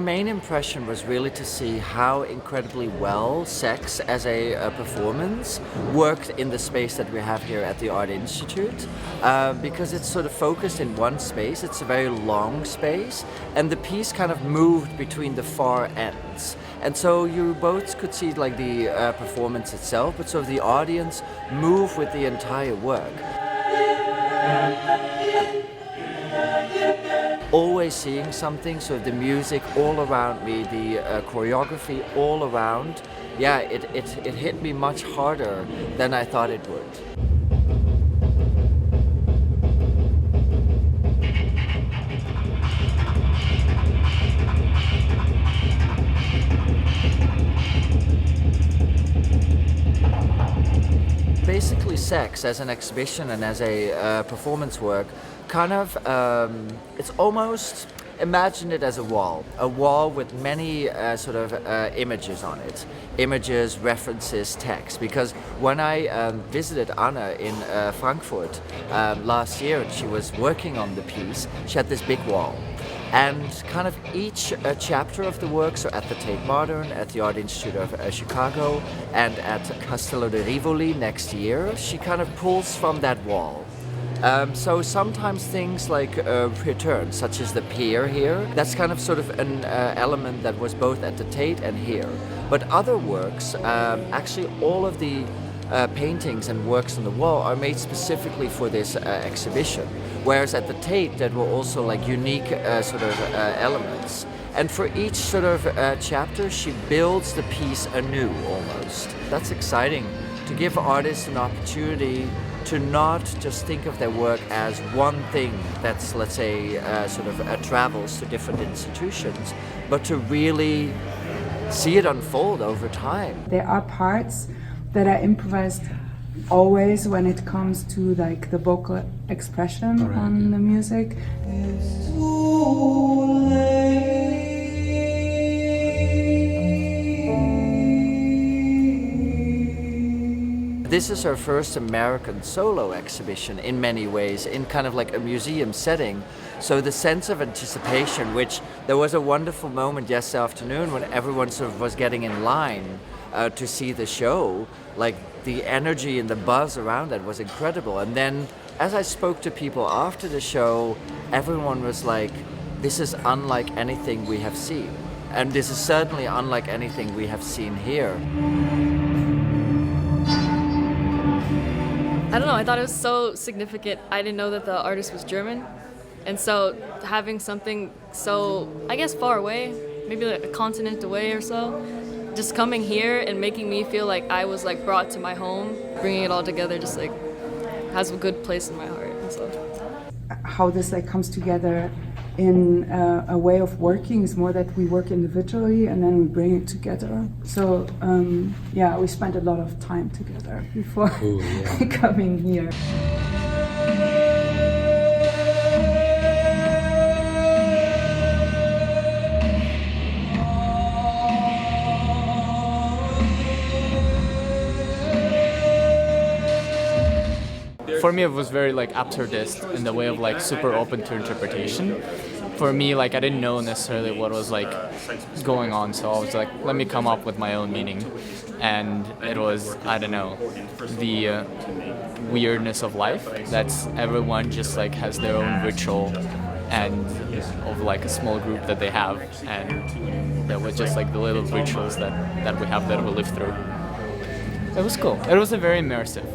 main impression was really to see how incredibly well sex as a performance worked in the space that we have here at the Art Institute, because it's sort of focused in one space. It's a very long space, and the piece kind of moved between the far ends. And so you both could see like the performance itself, but sort of the audience move with the entire work. Always seeing something, so the music all around me, the choreography all around, yeah, it hit me much harder than I thought it would. Basically, sex as an exhibition and as a performance work, kind of, it's almost, imagine it as a wall with many sort of images on it. Images, references, text. Because when I visited Anna in Frankfurt last year, and she was working on the piece, she had this big wall. And kind of each chapter of the work, so at the Tate Modern, at the Art Institute of Chicago, and at Castello di Rivoli next year, she kind of pulls from that wall. So sometimes things like return, such as the pier here, that's kind of sort of an element that was both at the Tate and here. But other works, actually all of the paintings and works on the wall are made specifically for this exhibition. Whereas at the Tate, there were also like unique sort of elements. And for each sort of chapter, she builds the piece anew almost. That's exciting, to give artists an opportunity to not just think of their work as one thing that's, let's say, sort of travels to different institutions, but to really see it unfold over time. There are parts that are improvised always when it comes to like the vocal expression on the music. It's too late. This is her first American solo exhibition in many ways, in kind of like a museum setting. So the sense of anticipation, which there was a wonderful moment yesterday afternoon when everyone sort of was getting in line to see the show, like the energy and the buzz around that was incredible. And then as I spoke to people after the show, everyone was like, this is unlike anything we have seen. And this is certainly unlike anything we have seen here. I don't know, I thought it was so significant. I didn't know that the artist was German. And so having something so, I guess, far away, maybe like a continent away or so, just coming here and making me feel like I was like brought to my home, bringing it all together, just like has a good place in my heart and stuff. How this like comes together in a way of working is more that we work individually and then we bring it together. So yeah, we spent a lot of time together before coming here. For me, it was very like absurdist in the way of like super open to interpretation. For me, like I didn't know necessarily what was like going on, so I was like, let me come up with my own meaning. And it was, I don't know, the weirdness of life. That's everyone just like has their own ritual and of like a small group that they have, and that was just like the little rituals that we have that we live through. It was cool. It was a very immersive.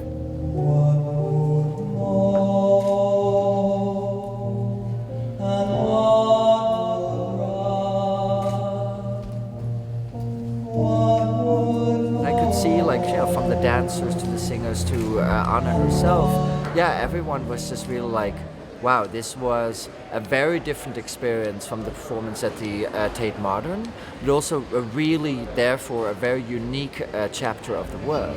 From the dancers to the singers to Anna herself, yeah, everyone was just really like, wow, this was a very different experience from the performance at the Tate Modern, but also a really, therefore, a very unique chapter of the work.